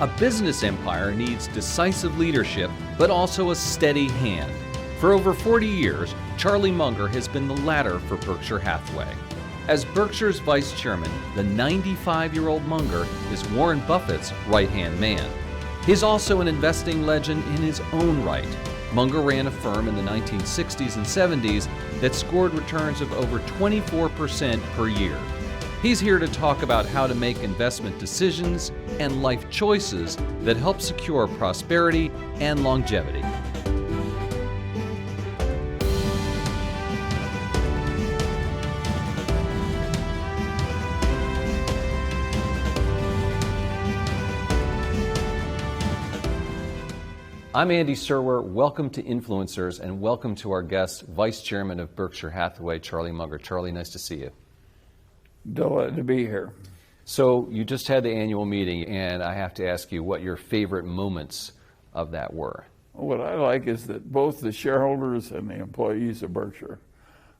A business empire needs decisive leadership, but also a steady hand. For over 40 years, Charlie Munger has been the latter for Berkshire Hathaway. As Berkshire's vice chairman, the 95-year-old Munger is Warren Buffett's right-hand man. He's also an investing legend in his own right. Munger ran a firm in the 1960s and 70s that scored returns of over 24% per year. He's here to talk about how to make investment decisions and life choices that help secure prosperity and longevity. I'm Andy Serwer. Welcome to Influencers, and welcome to our guest, Vice Chairman of Berkshire Hathaway, Charlie Munger. Charlie, nice to see you. Delighted to be here. So you just had the annual meeting, and I have to ask you what your favorite moments of that were. What I like is that both the shareholders and the employees of Berkshire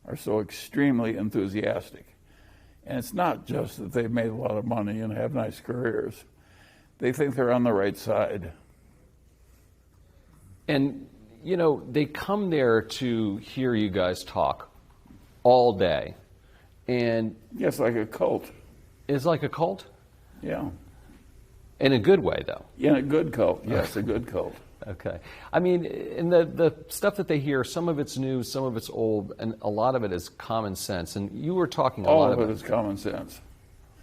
are so extremely enthusiastic. And it's not just that they've made a lot of money and have nice careers. They think they're on the right side. And, you know, they come there to hear you guys talk all day. And yes, like a cult. It's like a cult? Yeah. In a good way, though. In a good cult, yes, a good cult. Okay. I mean, in the stuff that they hear, some of it's new, some of it's old, and a lot of it is common sense. And you were talking a lot about all of it is common sense.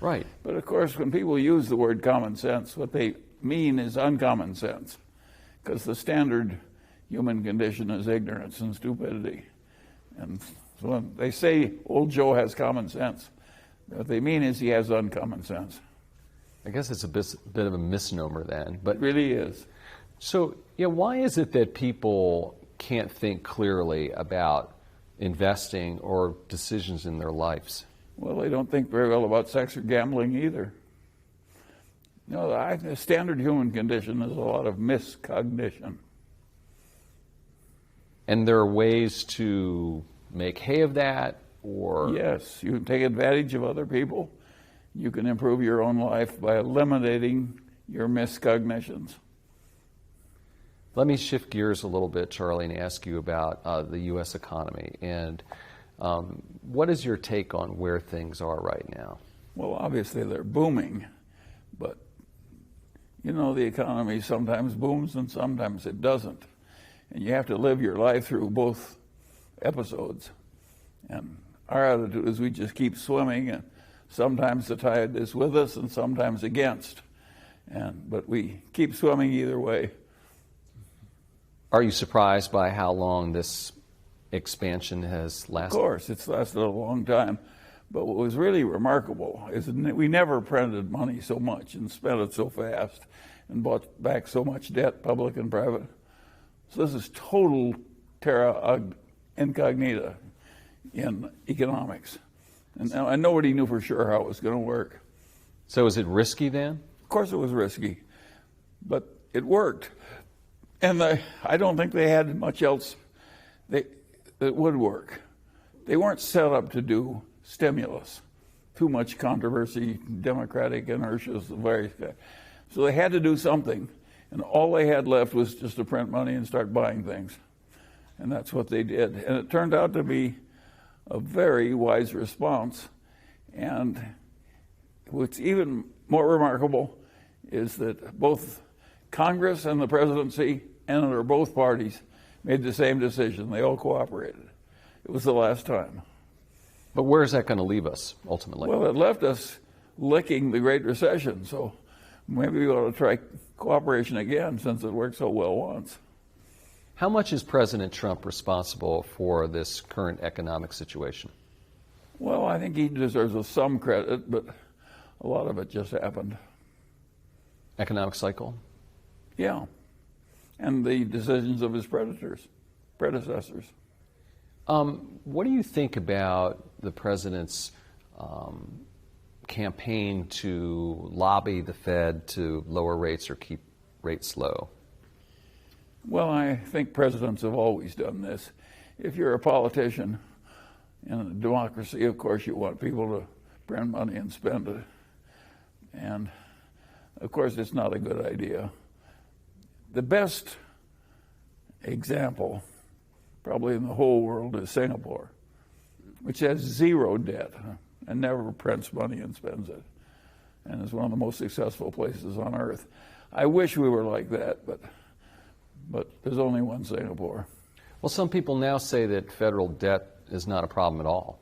Right. But of course, when people use the word common sense, what they mean is uncommon sense. Because the standard human condition is ignorance and stupidity. And so when they say old Joe has common sense, what they mean is he has uncommon sense. I guess it's a bit of a misnomer then. But it really is. So, yeah, why is it that people can't think clearly about investing or decisions in their lives? Well, they don't think very well about sex or gambling either. No, the standard human condition is a lot of miscognition. And there are ways to make hay of that, or? Yes, you can take advantage of other people. You can improve your own life by eliminating your miscognitions. Let me shift gears a little bit, Charlie, and ask you about the U.S. economy. And what is your take on where things are right now? Well, obviously they're booming, but you know, the economy sometimes booms and sometimes it doesn't. And you have to live your life through both episodes. And our attitude is we just keep swimming, and sometimes the tide is with us and sometimes against. But we keep swimming either way. Are you surprised by how long this expansion has lasted? Of course, it's lasted a long time. But what was really remarkable is that we never printed money so much and spent it so fast and bought back so much debt, public and private. So this is total terra incognita in economics. And nobody knew for sure how it was going to work. So is it risky then? Of course it was risky, but it worked. And I don't think they had much else that would work. They weren't set up to do stimulus. Too much controversy, democratic inertia, various guys. So they had to do something. And all they had left was just to print money and start buying things. And that's what they did. And it turned out to be a very wise response. And what's even more remarkable is that both Congress and the presidency and under both parties made the same decision. They all cooperated. It was the last time. But where is that going to leave us, ultimately? Well, it left us licking the Great Recession. So maybe we ought to try cooperation again, since it worked so well once. How much is President Trump responsible for this current economic situation? Well, I think he deserves some credit, but a lot of it just happened. Economic cycle? Yeah. And the decisions of his predecessors. What do you think about the president's campaign to lobby the Fed to lower rates or keep rates low? Well, I think presidents have always done this. If you're a politician in a democracy, of course you want people to print money and spend it. And Of course, it's not a good idea. The best example, probably in the whole world, is Singapore, which has zero debt and never prints money and spends it, and is one of the most successful places on earth. I wish we were like that, but there's only one Singapore. Well, some people now say that federal debt is not a problem at all.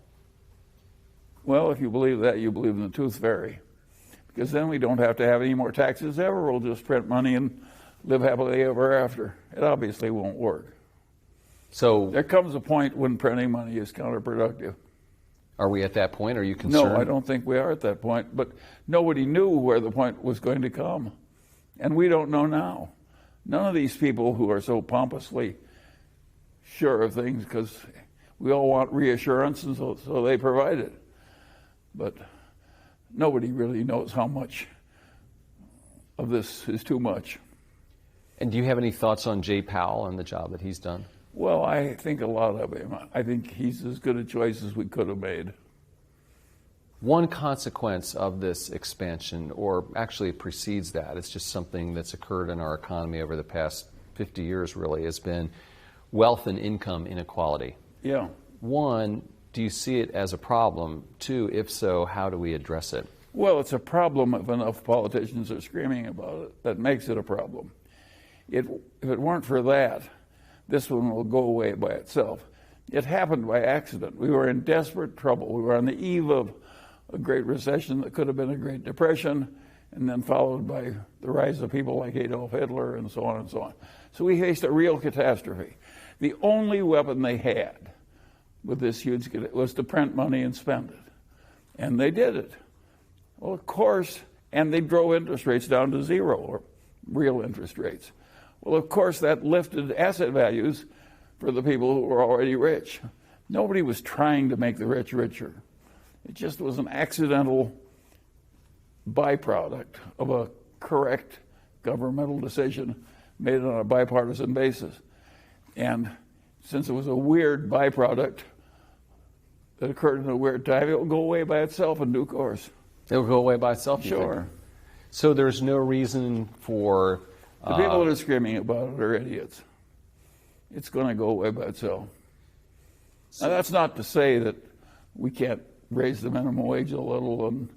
Well, if you believe that, you believe in the tooth fairy, because then we don't have to have any more taxes ever. We'll just print money and live happily ever after. It obviously won't work. So there comes a point when printing money is counterproductive. Are we at that point? Are you concerned? No, I don't think we are at that point, but nobody knew where the point was going to come, and we don't know now. None of these people who are so pompously sure of things, because we all want reassurance, and so they provide it. But nobody really knows how much of this is too much. And do you have any thoughts on Jay Powell and the job that he's done? Well, I think a lot of him. I think he's as good a choice as we could have made. One consequence of this expansion, or actually it precedes that, it's just something that's occurred in our economy over the past 50 years really, has been wealth and income inequality. Yeah. One, do you see it as a problem? Two, if so, how do we address it? Well, it's a problem if enough politicians are screaming about it. That makes it a problem. If it weren't for that, this one will go away by itself. It happened by accident. We were in desperate trouble. We were on the eve of a great recession that could have been a Great Depression, and then followed by the rise of people like Adolf Hitler and so on and so on. So we faced a real catastrophe. The only weapon they had with this huge was to print money and spend it. And they did it. Well, of course, and they drove interest rates down to zero, or real interest rates. Well, of course, that lifted asset values for the people who were already rich. Nobody was trying to make the rich richer. It just was an accidental byproduct of a correct governmental decision made on a bipartisan basis. And since it was a weird byproduct that occurred in a weird time, it will go away by itself in due course. It will go away by itself, you Sure. think? So there's no reason for... The people that are screaming about it are idiots. It's going to go away by itself. Now, that's not to say that we can't raise the minimum wage a little and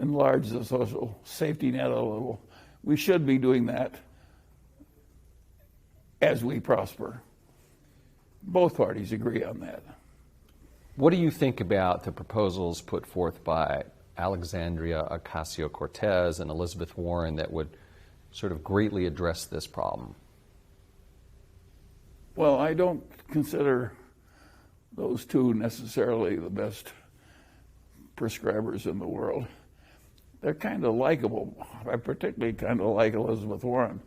enlarge the social safety net a little. We should be doing that as we prosper. Both parties agree on that. What do you think about the proposals put forth by Alexandria Ocasio-Cortez and Elizabeth Warren that would sort of greatly address this problem? Well, I don't consider those two necessarily the best prescribers in the world. They're kind of likable. I particularly kind of like Elizabeth Warren.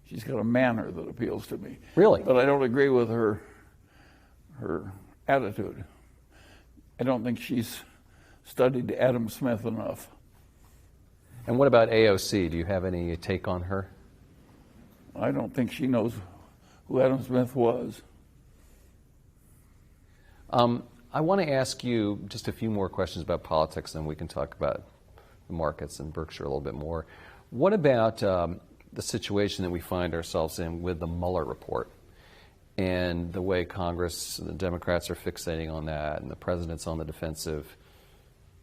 She's got a manner that appeals to me. Really? But I don't agree with her attitude. I don't think she's studied Adam Smith enough. And what about AOC? Do you have any take on her? I don't think she knows who Adam Smith was. I want to ask you just a few more questions about politics, and we can talk about the markets and Berkshire a little bit more. What about the situation that we find ourselves in with the Mueller report and the way Congress and the Democrats are fixating on that and the president's on the defensive?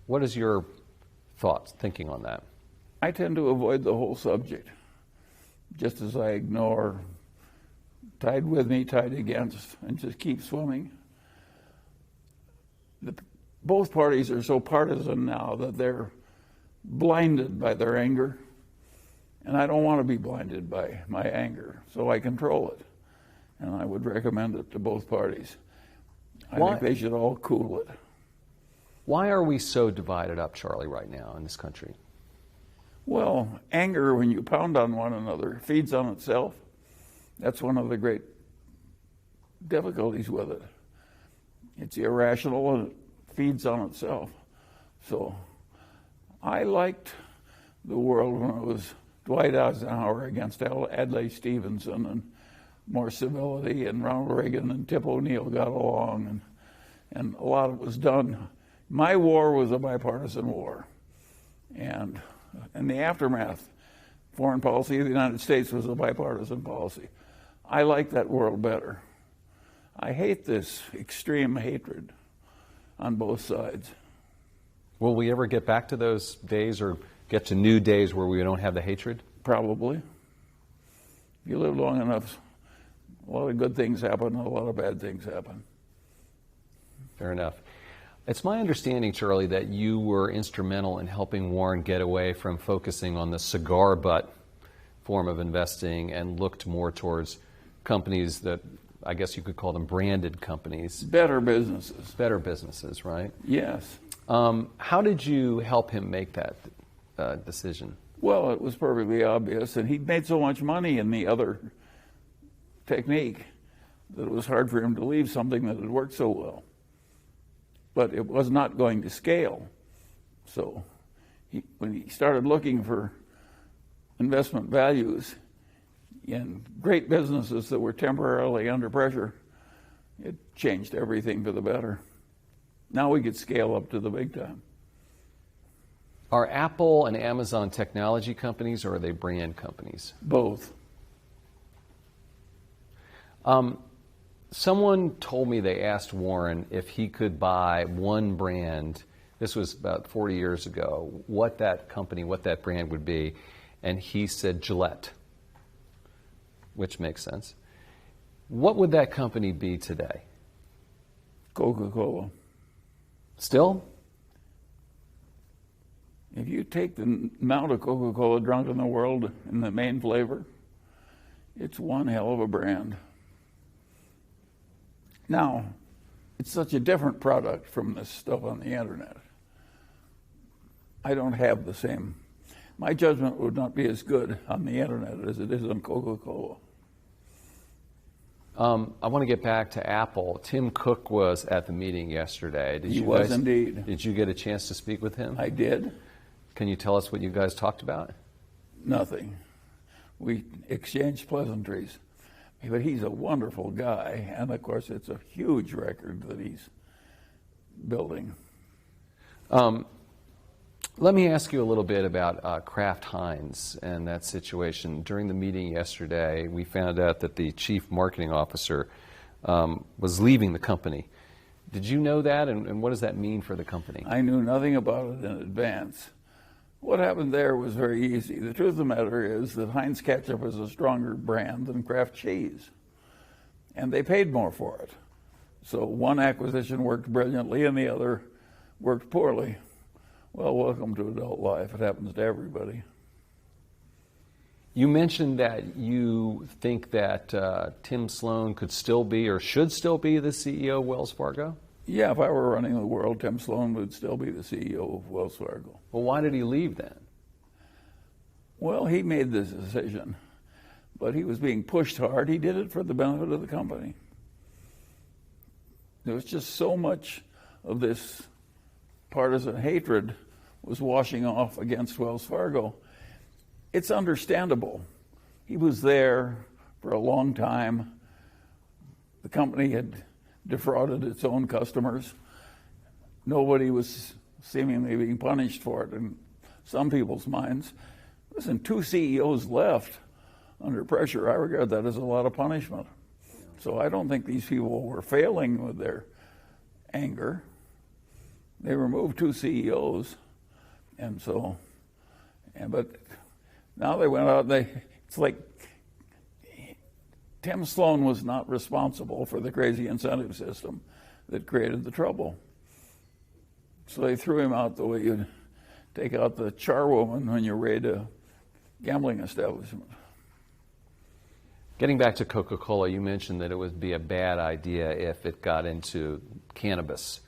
What is your thinking on that? I tend to avoid the whole subject, just as I ignore tide with me, tide against, and just keep swimming. Both parties are so partisan now that they're blinded by their anger, and I don't want to be blinded by my anger, so I control it, and I would recommend it to both parties. I think they should all cool it. Why are we so divided up, Charlie, right now in this country? Well, anger, when you pound on one another, feeds on itself. That's one of the great difficulties with it. It's irrational and it feeds on itself. So I liked the world when it was Dwight Eisenhower against Adlai Stevenson, and more civility, and Ronald Reagan and Tip O'Neill got along, and a lot of it was done. My war was a bipartisan war. And in the aftermath, foreign policy of the United States was a bipartisan policy. I like that world better. I hate this extreme hatred on both sides. Will we ever get back to those days or get to new days where we don't have the hatred? Probably. If you live long enough, a lot of good things happen and a lot of bad things happen. Fair enough. It's my understanding, Charlie, that you were instrumental in helping Warren get away from focusing on the cigar butt form of investing and looked more towards companies that I guess you could call them branded companies. Better businesses. Better businesses, right? Yes. How did you help him make that decision? Well, it was perfectly obvious, and he'd made so much money in the other technique that it was hard for him to leave something that had worked so well. But it was not going to scale. So when he started looking for investment values in great businesses that were temporarily under pressure, it changed everything for the better. Now we could scale up to the big time. Are Apple and Amazon technology companies or are they brand companies? Both. Someone told me they asked Warren if he could buy one brand, this was about 40 years ago, what that company, what that brand would be, and he said Gillette, which makes sense. What would that company be today? Coca-Cola. Still? If you take the amount of Coca-Cola drunk in the world in the main flavor, it's one hell of a brand. Now, it's such a different product from this stuff on the internet. I don't have the same. My judgment would not be as good on the internet as it is on Coca-Cola. I want to get back to Apple. Tim Cook was at the meeting yesterday. He was indeed. Did you get a chance to speak with him? I did. Can you tell us what you guys talked about? Nothing. We exchanged pleasantries. But he's a wonderful guy, and of course it's a huge record that he's building. Let me ask you a little bit about Kraft Heinz and that situation. During the meeting yesterday, we found out that the chief marketing officer was leaving the company. Did you know that, and what does that mean for the company? I knew nothing about it in advance. What happened there was very easy. The truth of the matter is that Heinz ketchup is a stronger brand than Kraft cheese, and they paid more for it. So one acquisition worked brilliantly and the other worked poorly. Well, welcome to adult life. It happens to everybody. You mentioned that you think that Tim Sloan could still be or should still be the CEO of Wells Fargo? Yeah, if I were running the world, Tim Sloan would still be the CEO of Wells Fargo. Well, why did he leave then? Well, he made this decision, but he was being pushed hard. He did it for the benefit of the company. There was just so much of this partisan hatred was washing off against Wells Fargo. It's understandable. He was there for a long time. The company had defrauded its own customers. Nobody was seemingly being punished for it in some people's minds. Listen, 2 CEOs left under pressure. I regard that as a lot of punishment. So I don't think these people were failing with their anger. They removed 2 CEOs, but now they went out. It's like Tim Sloan was not responsible for the crazy incentive system that created the trouble. So they threw him out the way you'd take out the charwoman when you raid a gambling establishment. Getting back to Coca-Cola, you mentioned that it would be a bad idea if it got into cannabis.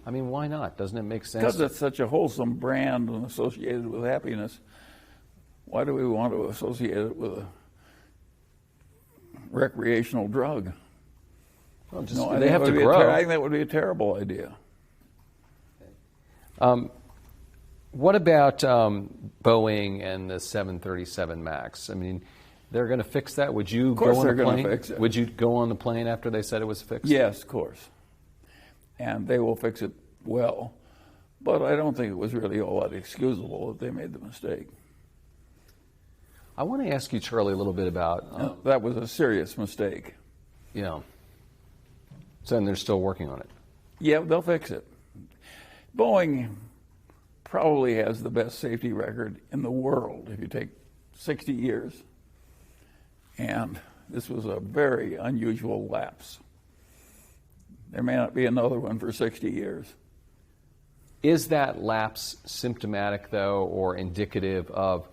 I mean, why not? Doesn't it make sense? Because it's such a wholesome brand and associated with happiness. Why do we want to associate it with a recreational drug? Well, they have to grow. I think that would be a terrible idea. What about Boeing and the 737 MAX? I mean, they're going to fix that. Would you Of course go on they're the plane? going to fix it. Would you go on the plane after they said it was fixed? Yes, of course. And they will fix it well. But I don't think it was really all that excusable that they made the mistake. I want to ask you, Charlie, a little bit about... That was a serious mistake. Yeah. So then they're still working on it. Yeah, they'll fix it. Boeing probably has the best safety record in the world if you take 60 years. And this was a very unusual lapse. There may not be another one for 60 years. Is that lapse symptomatic, though, or indicative of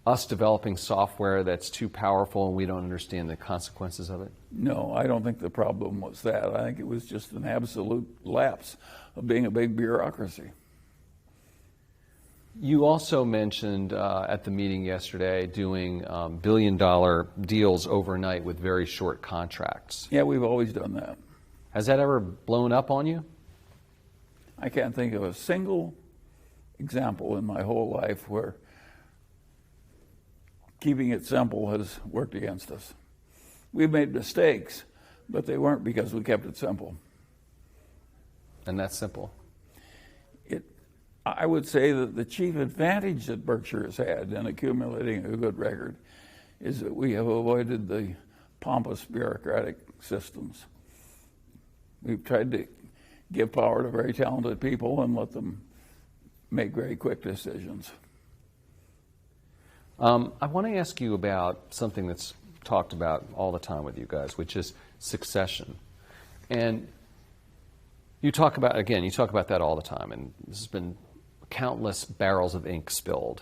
us developing software that's too powerful and we don't understand the consequences of it? No, I don't think the problem was that. I think it was just an absolute lapse of being a big bureaucracy. You also mentioned at the meeting yesterday doing billion-dollar deals overnight with very short contracts. Yeah, we've always done that. Has that ever blown up on you? I can't think of a single example in my whole life where keeping it simple has worked against us. We've made mistakes, but they weren't because we kept it simple. And that's simple. I would say that the chief advantage that Berkshire has had in accumulating a good record is that we have avoided the pompous bureaucratic systems. We've tried to give power to very talented people and let them make very quick decisions. I want to ask you about something that's talked about all the time with you guys, which is succession. And you talk about that all the time, and this has been countless barrels of ink spilled.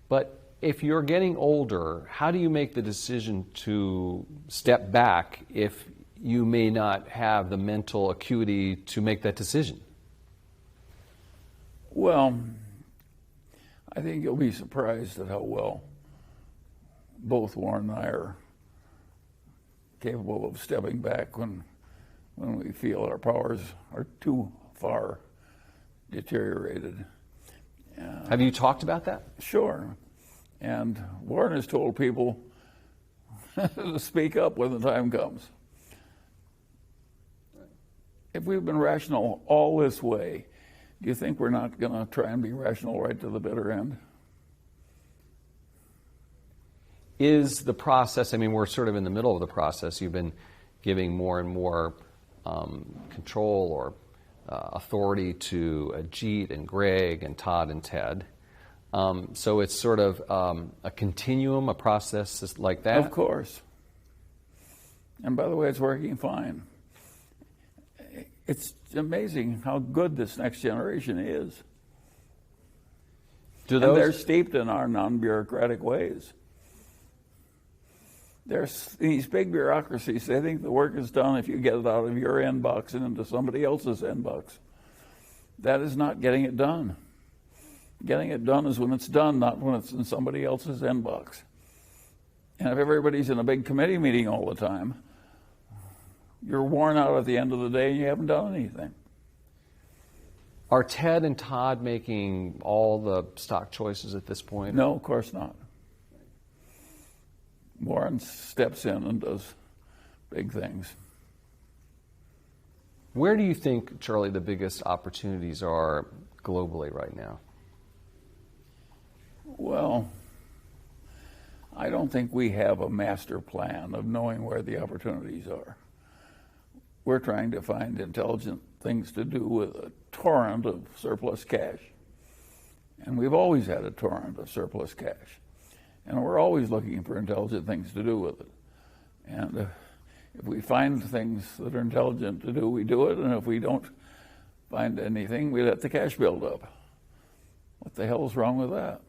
But if you're getting older, how do you make the decision to step back if you may not have the mental acuity to make that decision? Well, I think you'll be surprised at how well both Warren and I are capable of stepping back when we feel our powers are too far deteriorated. Have you talked about that? Sure. And Warren has told people to speak up when the time comes. If we've been rational all this way, do you think we're not going to try and be rational right to the bitter end? Is the process, I mean, we're sort of in the middle of the process. You've been giving more and more control or authority to Ajit and Greg and Todd and Ted. So it's sort of a continuum, a process like that? Of course. And by the way, it's working fine. It's amazing how good this next generation is. And they're steeped in our non-bureaucratic ways. These big bureaucracies, they think the work is done if you get it out of your inbox and into somebody else's inbox. That is not getting it done. Getting it done is when it's done, not when it's in somebody else's inbox. And if everybody's in a big committee meeting all the time, you're worn out at the end of the day and you haven't done anything. Are Ted and Todd making all the stock choices at this point? No, of course not. Warren steps in and does big things. Where do you think, Charlie, the biggest opportunities are globally right now? Well, I don't think we have a master plan of knowing where the opportunities are. We're trying to find intelligent things to do with a torrent of surplus cash. And we've always had a torrent of surplus cash. And we're always looking for intelligent things to do with it. And if we find things that are intelligent to do, we do it. And if we don't find anything, we let the cash build up. What the hell is wrong with that?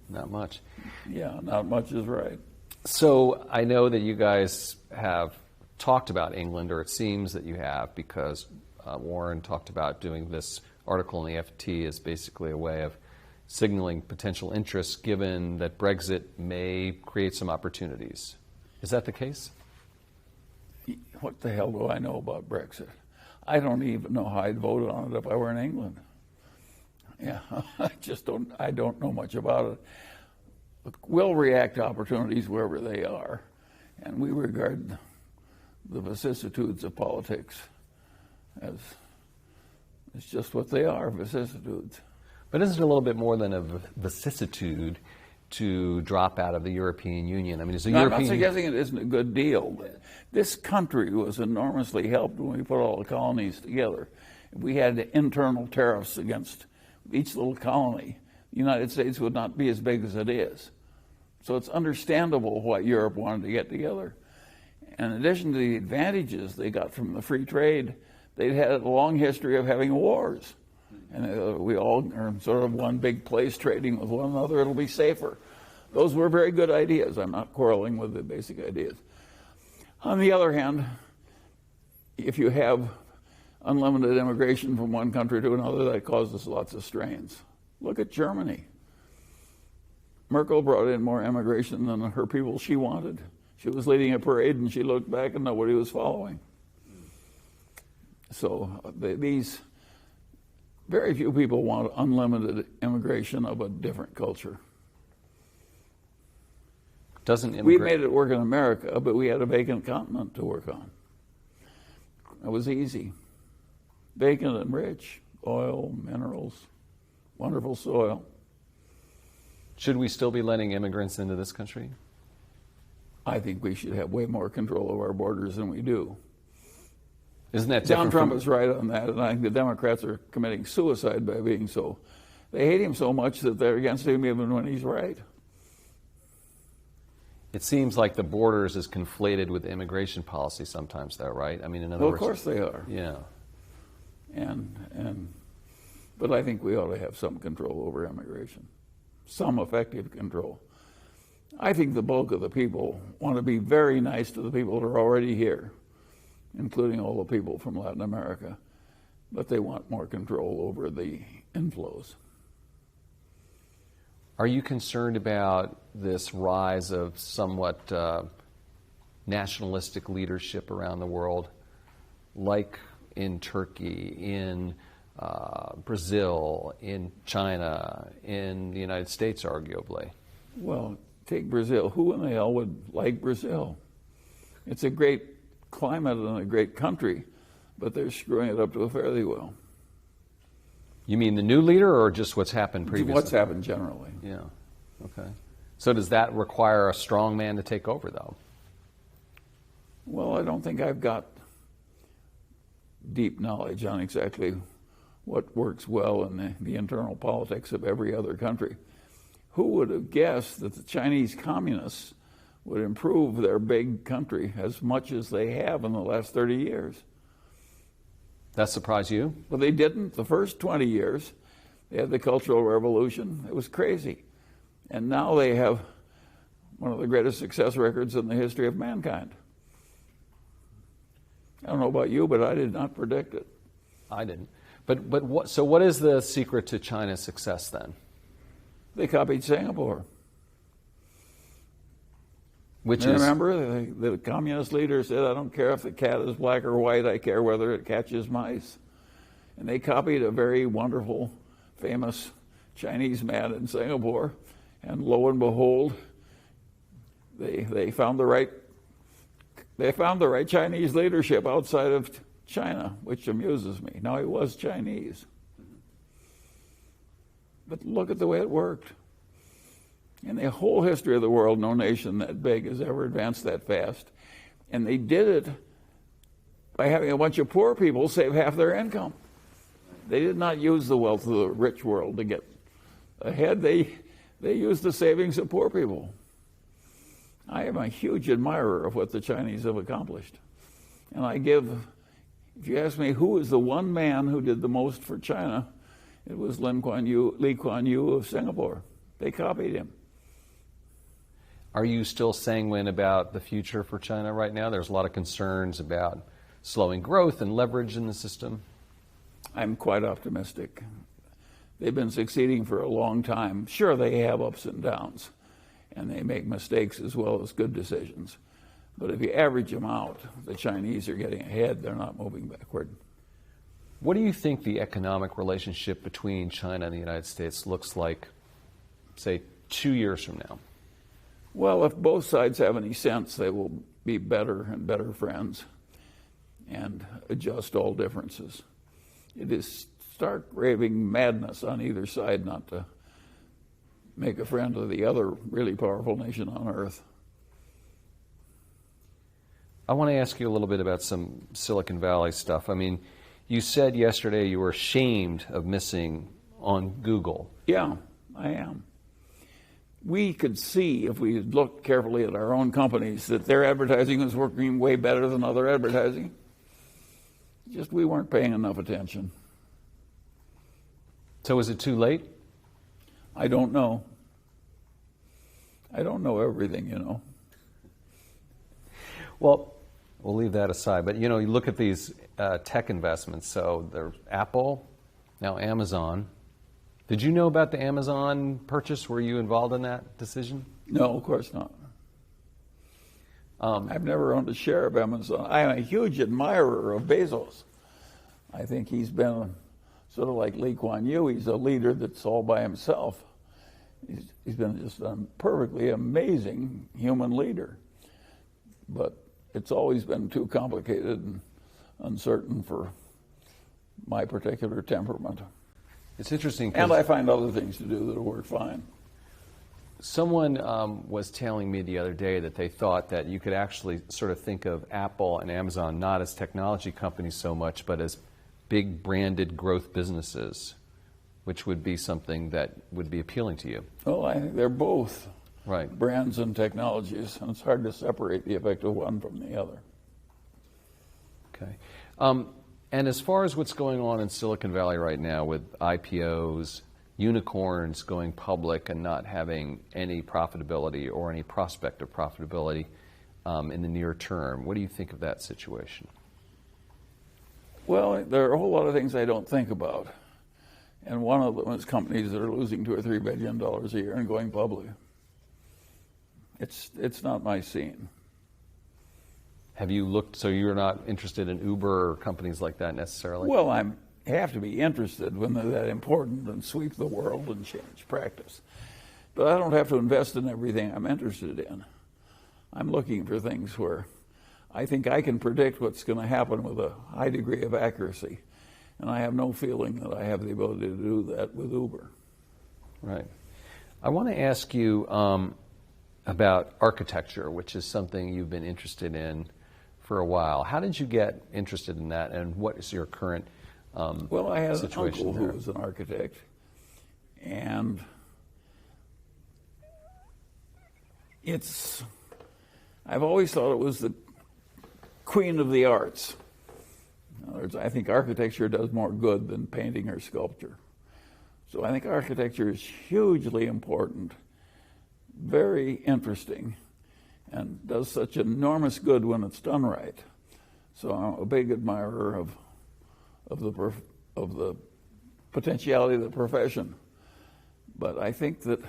Not much. Yeah, not much is right. So I know that you guys have talked about England, or it seems that you have, because Warren talked about doing this article in the FT as basically a way of signaling potential interest, given that Brexit may create some opportunities. Is that the case? What the hell do I know about Brexit? I don't even know how I'd vote on it if I were in England. Yeah, I don't know much about it. Look, we'll react to opportunities wherever they are, and we regard the vicissitudes of politics as it's just what they are, vicissitudes. But isn't it a little bit more than a vicissitude to drop out of the European Union? I mean, is the No, European... I'm not suggesting it isn't a good deal, but this country was enormously helped when we put all the colonies together. If we had internal tariffs against each little colony, the United States would not be as big as it is. So it's understandable why Europe wanted to get together. In addition to the advantages they got from the free trade, they'd had a long history of having wars. And we all are in sort of one big place trading with one another. It'll be safer. Those were very good ideas. I'm not quarreling with the basic ideas. On the other hand, if you have unlimited immigration from one country to another, that causes lots of strains. Look at Germany. Merkel brought in more immigration than her people she wanted. She was leading a parade and she looked back and nobody was following. So these very few people want unlimited immigration of a different culture. We made it work in America, but we had a vacant continent to work on. It was easy. Vacant and rich, oil, minerals, wonderful soil. Should we still be letting immigrants into this country? I think we should have way more control of our borders than we do. Isn't that John Trump is right on that, and I think the Democrats are committing suicide by being so. They hate him so much that they're against him even when he's right. It seems like the borders is conflated with immigration policy sometimes, though, right? I mean, in other words, of course they are. Yeah. But I think we ought to have some control over immigration, some effective control. I think the bulk of the people want to be very nice to the people that are already here, including all the people from Latin America, but they want more control over the inflows. Are you concerned about this rise of somewhat nationalistic leadership around the world, like in Turkey, in Brazil, in China, in the United States, arguably? Well, take Brazil. Who in the hell would like Brazil? It's a great climate and a great country, but they're screwing it up to a fairly well. You mean the new leader or just what's happened previously? What's happened generally. Yeah. Okay. So does that require a strong man to take over, though? Well, I don't think I've got deep knowledge on exactly what works well in the internal politics of every other country. Who would have guessed that the Chinese communists would improve their big country as much as they have in the last 30 years? That surprised you? Well, they didn't. The first 20 years, they had the Cultural Revolution. It was crazy. And now they have one of the greatest success records in the history of mankind. I don't know about you, but I did not predict it. I didn't. But what is the secret to China's success then? They copied Singapore. Which Remember, the communist leader said, I don't care if the cat is black or white, I care whether it catches mice. And they copied a very wonderful, famous Chinese man in Singapore, and lo and behold, they found the right Chinese leadership outside of China, which amuses me. Now, he was Chinese. But look at the way it worked. In the whole history of the world, no nation that big has ever advanced that fast. And they did it by having a bunch of poor people save half their income. They did not use the wealth of the rich world to get ahead. They used the savings of poor people. I am a huge admirer of what the Chinese have accomplished. And if you ask me who is the one man who did the most for China, it was Lee Kuan Yew of Singapore. They copied him. Are you still sanguine about the future for China right now? There's a lot of concerns about slowing growth and leverage in the system. I'm quite optimistic. They've been succeeding for a long time. Sure, they have ups and downs, and they make mistakes as well as good decisions. But if you average them out, the Chinese are getting ahead. They're not moving backward. What do you think the economic relationship between China and the United States looks like, say, 2 years from now? Well, if both sides have any sense, they will be better and better friends and adjust all differences. It is stark raving madness on either side not to make a friend of the other really powerful nation on earth. I want to ask you a little bit about some Silicon Valley stuff. I mean, you said yesterday you were ashamed of missing on Google. Yeah, I am. We could see, if we looked carefully at our own companies, that their advertising was working way better than other advertising. Just we weren't paying enough attention. So is it too late? I don't know. I don't know everything, you know. Well, we'll leave that aside. But, you know, you look at these tech investments. So there's Apple, now Amazon. Did you know about the Amazon purchase? Were you involved in that decision? No, of course not. I've never owned a share of Amazon. I am a huge admirer of Bezos. I think he's been sort of like Lee Kuan Yew. He's a leader that's all by himself. He's been just a perfectly amazing human leader. But it's always been too complicated and uncertain for my particular temperament. It's interesting. And I find other things to do that'll work fine. Someone was telling me the other day that they thought that you could actually sort of think of Apple and Amazon not as technology companies so much, but as big branded growth businesses, which would be something that would be appealing to you. Well, I think they're both right. brands and technologies, and it's hard to separate the effect of one from the other. Okay. And as far as what's going on in Silicon Valley right now with IPOs, unicorns going public and not having any profitability or any prospect of profitability in the near term, what do you think of that situation? Well, there are a whole lot of things I don't think about. And one of them is companies that are losing $2 or $3 billion a year and going public. It's not my scene. Have you looked, so you're not interested in Uber or companies like that necessarily? Well, I have to be interested when they're that important and sweep the world and change practice. But I don't have to invest in everything I'm interested in. I'm looking for things where I think I can predict what's going to happen with a high degree of accuracy. And I have no feeling that I have the ability to do that with Uber. Right. I want to ask you about architecture, which is something you've been interested in for a while. How did you get interested in that, and what is your current well, I had an situation uncle there? who was an architect, and I've always thought it was the queen of the arts. In other words, I think architecture does more good than painting or sculpture. So I think architecture is hugely important, very interesting, and does such enormous good when it's done right. So I'm a big admirer of the potentiality of the profession. But I think a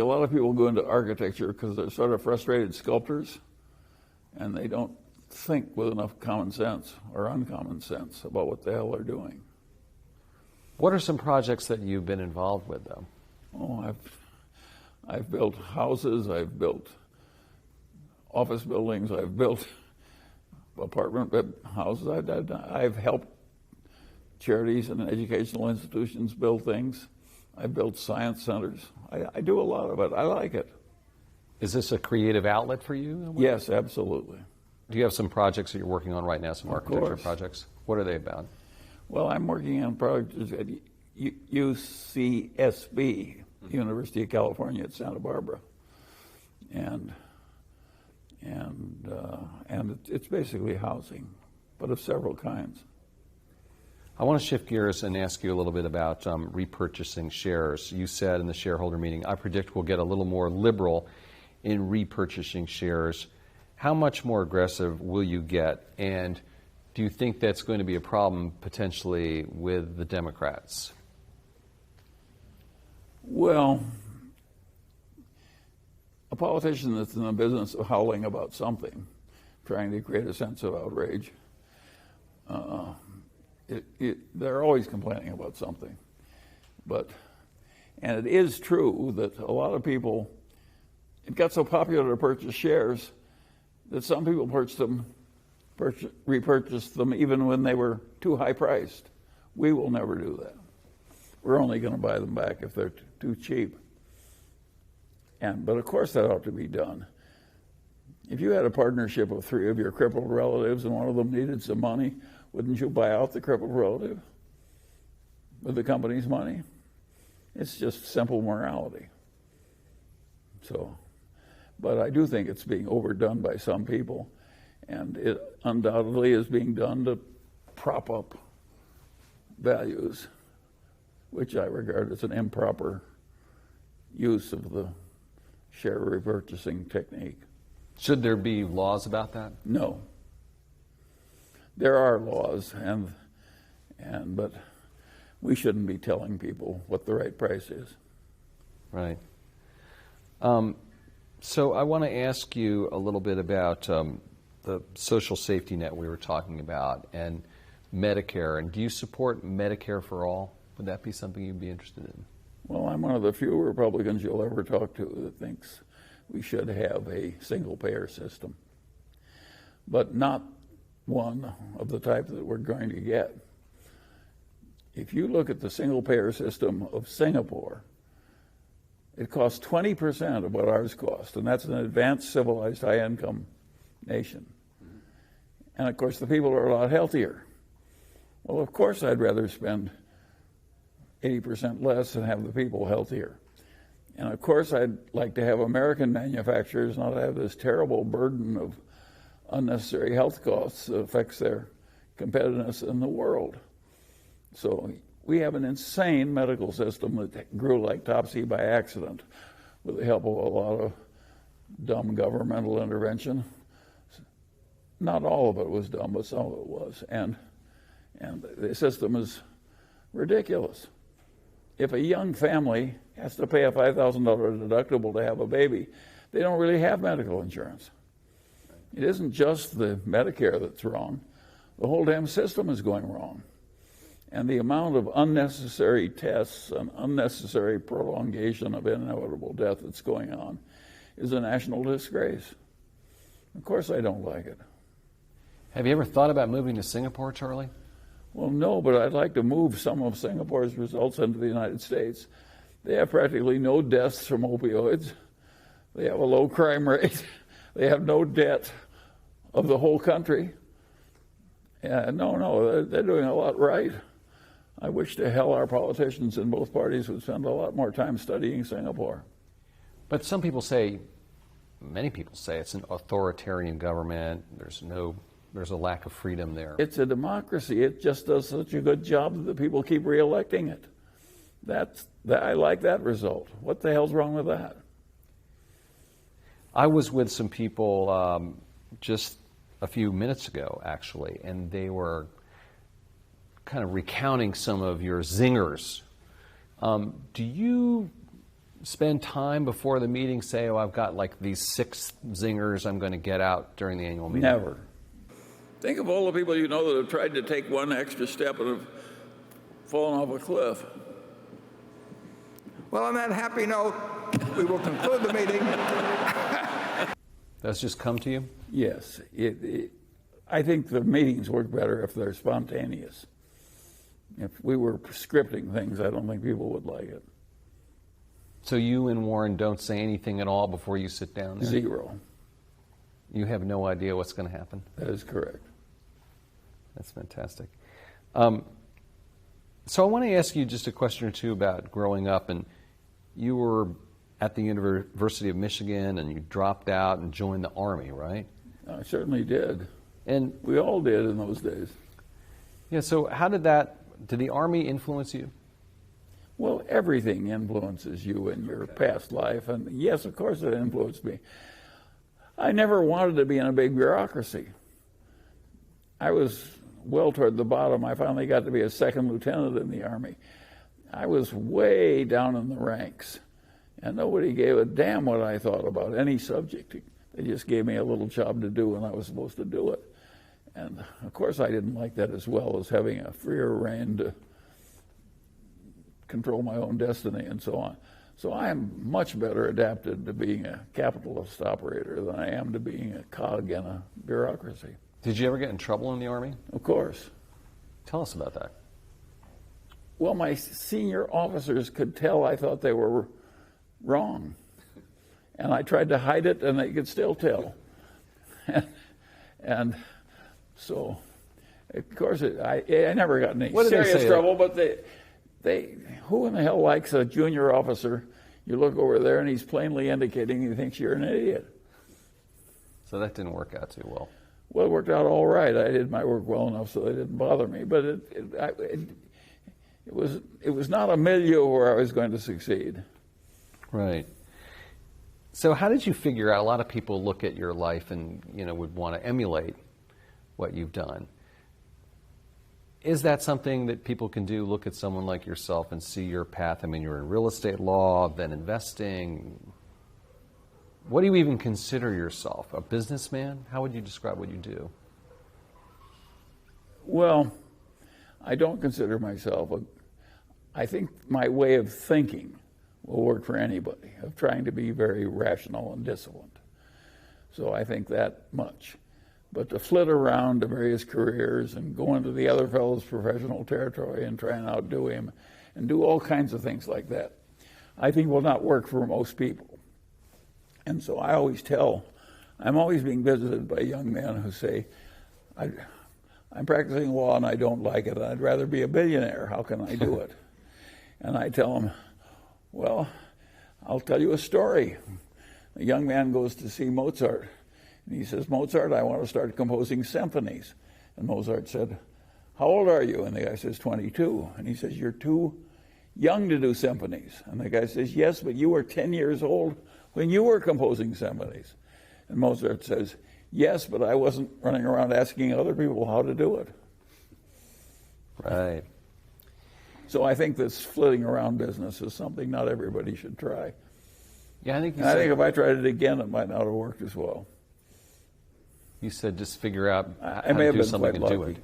lot of people go into architecture because they're sort of frustrated sculptors, and they don't think with enough common sense or uncommon sense about what the hell they're doing. What are some projects that you've been involved with, though? Oh, I've built houses, I've built office buildings, I've built apartment houses. I've helped charities and educational institutions build things. I've built science centers. I do a lot of it. I like it. Is this a creative outlet for you? Yes, absolutely. Do you have some projects that you're working on right now, some architecture course. projects? What are they about? Well, I'm working on projects at UCSB, University of California at Santa Barbara, and it's basically housing, but of several kinds. I want to shift gears and ask you a little bit about repurchasing shares. You said in the shareholder meeting, I predict we'll get a little more liberal in repurchasing shares. How much more aggressive will you get? And do you think that's going to be a problem potentially with the Democrats? Well, a politician that's in the business of howling about something, trying to create a sense of outrage, they're always complaining about something. And it is true that a lot of people, it got so popular to purchase shares that some people repurchased them even when they were too high priced. We will never do that. we're only going to buy them back if they're too cheap. But of course that ought to be done. If you had a partnership of 3 of your crippled relatives and one of them needed some money, wouldn't you buy out the crippled relative with the company's money? It's just simple morality. So, but I do think it's being overdone by some people, and it undoubtedly is being done to prop up values, which I regard as an improper use of the share repurchasing technique. Should there be laws about that? No. There are laws, but we shouldn't be telling people what the right price is. Right. So I want to ask you a little bit about the social safety net we were talking about and Medicare. And do you support Medicare for all? Would that be something you'd be interested in? Well, I'm one of the few Republicans you'll ever talk to that thinks we should have a single-payer system, but not one of the type that we're going to get. If you look at the single-payer system of Singapore, it costs 20% of what ours cost, and that's an advanced, civilized, high-income nation. And, of course, the people are a lot healthier. Well, of course, I'd rather spend 80% less and have the people healthier. And, of course, I'd like to have American manufacturers not have this terrible burden of unnecessary health costs that affects their competitiveness in the world. So we have an insane medical system that grew like Topsy by accident with the help of a lot of dumb governmental intervention. Not all of it was dumb, but some of it was. And the system is ridiculous. If a young family has to pay a $5,000 deductible to have a baby, they don't really have medical insurance. It isn't just the Medicare that's wrong. The whole damn system is going wrong. And the amount of unnecessary tests and unnecessary prolongation of inevitable death that's going on is a national disgrace. Of course I don't like it. Have you ever thought about moving to Singapore, Charlie? Well, no, but I'd like to move some of Singapore's results into the United States. They have practically no deaths from opioids. They have a low crime rate. They have no debt of the whole country. No, they're doing a lot right. I wish to hell our politicians in both parties would spend a lot more time studying Singapore. But some people say, many people say, it's an authoritarian government. There's a lack of freedom there. It's a democracy. It just does such a good job that people keep reelecting it. I like that result. What the hell's wrong with that? I was with some people just a few minutes ago, actually, and they were kind of recounting some of your zingers. Do you spend time before the meeting, say, oh, I've got like these 6 zingers I'm going to get out during the annual meeting? Never. Think of all the people you know that have tried to take one extra step and have fallen off a cliff. Well, on that happy note, we will conclude the meeting. That's just come to you? Yes. I think the meetings work better if they're spontaneous. If we were scripting things, I don't think people would like it. So you and Warren don't say anything at all before you sit down there? Zero. You have no idea what's going to happen? That is correct. That's fantastic. So I want to ask you just a question or two about growing up. And you were at the University of Michigan, and you dropped out and joined the Army, right? I certainly did. And we all did in those days. Yeah, so how did the Army influence you? Well, everything influences you in your past life. And yes, of course it influenced me. I never wanted to be in a big bureaucracy. I was well toward the bottom. I finally got to be a second lieutenant in the Army. I was way down in the ranks, and nobody gave a damn what I thought about any subject. They just gave me a little job to do, and I was supposed to do it. And, of course, I didn't like that as well as having a freer rein to control my own destiny and so on. So I am much better adapted to being a capitalist operator than I am to being a cog in a bureaucracy. Did you ever get in trouble in the Army? Of course. Tell us about that. Well, my senior officers could tell I thought they were wrong. And I tried to hide it, and they could still tell. and so, of course, I never got in any serious trouble, but they, who in the hell likes a junior officer? You look over there, and he's plainly indicating he thinks you're an idiot. So that didn't work out too well. Well, it worked out all right. I did my work well enough so they didn't bother me. But it was not a milieu where I was going to succeed. Right. So how did you figure out? A lot of people look at your life and would want to emulate what you've done. Is that something that people can do? Look at someone like yourself and see your path. I mean, you're in real estate law, then investing. What do you even consider yourself? A businessman? How would you describe what you do? Well, I don't consider myself I think my way of thinking will work for anybody, of trying to be very rational and disciplined. So I think that much. But to flit around to various careers and go into the other fellow's professional territory and try and outdo him and do all kinds of things like that, I think will not work for most people. And so I always I'm always being visited by young men who say, I'm practicing law and I don't like it. I'd rather be a billionaire. How can I do it? And I tell them, well, I'll tell you a story. A young man goes to see Mozart. And he says, Mozart, I want to start composing symphonies. And Mozart said, how old are you? And the guy says, 22. And he says, you're too young to do symphonies. And the guy says, yes, but you were 10 years old when you were composing symphonies. And Mozart says, yes, but I wasn't running around asking other people how to do it. Right. So I think this flitting around business is something not everybody should try. Yeah, I think I think if I tried it again, it might not have worked as well. You said just figure out how I may to have do been something quite and do lucky. it.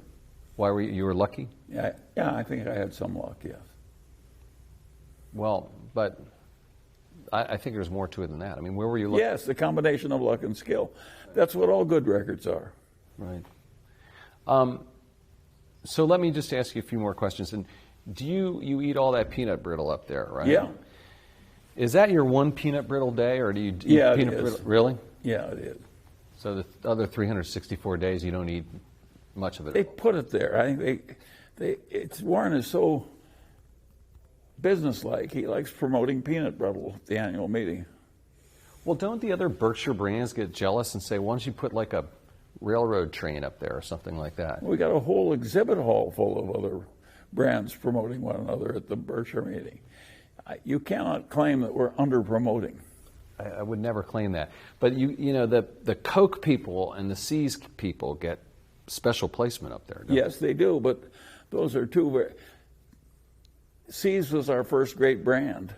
Why were you were lucky? Yeah, I think I had some luck, yes. Well, but I think there's more to it than that. I mean, where were you looking? Yes, the combination of luck and skill. That's what all good records are. Right. So let me just ask you a few more questions. And do you eat all that peanut brittle up there, right? Yeah. Is that your one peanut brittle day, or do you eat Yeah, peanut it is. brittle? Really? Yeah, it is. So the other 364 days you don't eat much of it. They put it there. I think Warren is so businesslike. He likes promoting peanut brittle at the annual meeting. Well, don't the other Berkshire brands get jealous and say, why don't you put like a railroad train up there or something like that? We got a whole exhibit hall full of other brands promoting one another at the Berkshire meeting. You cannot claim that we're under-promoting. I would never claim that. But the Coke people and the Seas people get special placement up there, don't Yes, they do, but those are two Seas was our first great brand,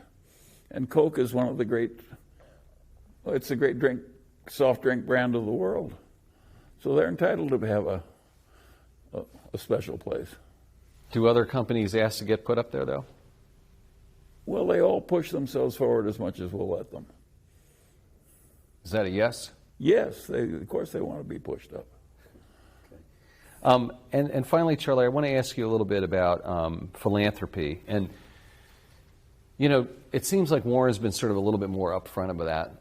and Coke is one of the great, it's a great soft drink brand of the world. So they're entitled to have a special place. Do other companies ask to get put up there, though? Well, they all push themselves forward as much as we'll let them. Is that a yes? Yes, of course they want to be pushed up. And finally, Charlie, I want to ask you a little bit about philanthropy. And, it seems like Warren's been sort of a little bit more upfront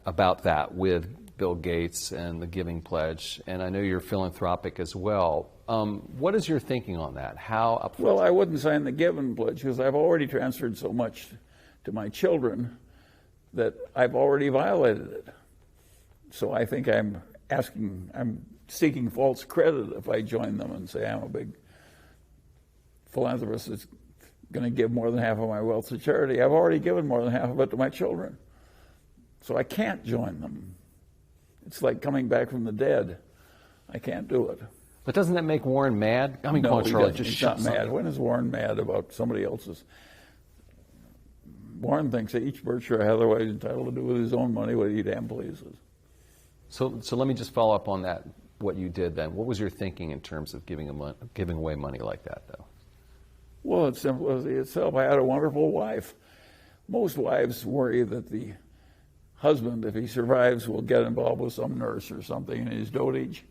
about that with Bill Gates and the Giving Pledge. And I know you're philanthropic as well. What is your thinking on that? How upfront? Well, I wouldn't sign the Giving Pledge because I've already transferred so much to my children that I've already violated it. So I think I'm seeking false credit if I join them and say I'm a big philanthropist that's going to give more than half of my wealth to charity. I've already given more than half of it to my children. So I can't join them. It's like coming back from the dead. I can't do it. But doesn't that make Warren mad? I mean, No, come on, Charlie, he's just not shut mad. When is Warren mad about somebody else's? Warren thinks that each Berkshire Hathaway is entitled to do with his own money what he damn pleases. So let me just follow up on that, what you did then. What was your thinking in terms of giving away money like that, though? Well, it's simple as itself. I had a wonderful wife. Most wives worry that the husband, if he survives, will get involved with some nurse or something in his dotage,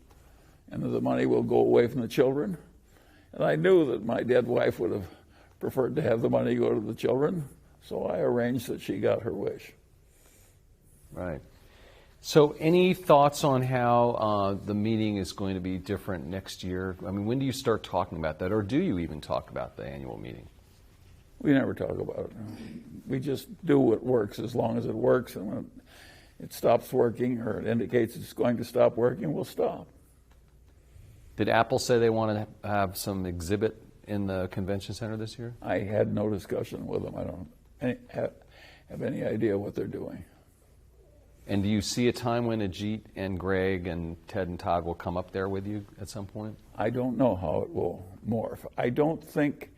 and that the money will go away from the children. And I knew that my dead wife would have preferred to have the money go to the children, so I arranged that she got her wish. Right. So any thoughts on how the meeting is going to be different next year? I mean, when do you start talking about that, or do you even talk about the annual meeting? We never talk about it. We just do what works as long as it works, and when it stops working or it indicates it's going to stop working, we'll stop. Did Apple say they want to have some exhibit in the convention center this year? I had no discussion with them. I don't have any idea what they're doing. And do you see a time when Ajit and Greg and Ted and Todd will come up there with you at some point? I don't know how it will morph. I don't think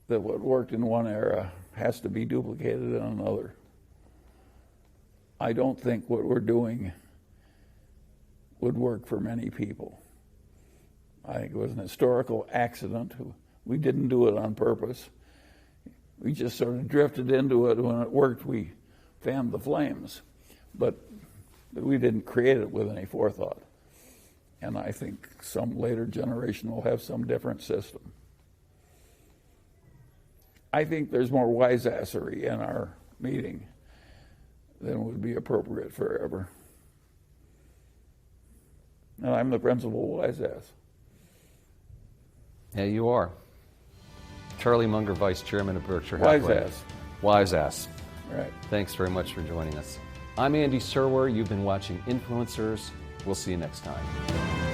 that what worked in one era has to be duplicated in another. I don't think what we're doing would work for many people. I think it was an historical accident. We didn't do it on purpose. We just sort of drifted into it. When it worked, we fanned the flames. But we didn't create it with any forethought. And I think some later generation will have some different system. I think there's more wiseassery in our meeting than would be appropriate forever. And I'm the principal wise-ass. Yeah, you are. Charlie Munger, Vice Chairman of Berkshire Hathaway. Wise-ass. Wise-ass. Right. Thanks very much for joining us. I'm Andy Serwer. You've been watching Influencers. We'll see you next time.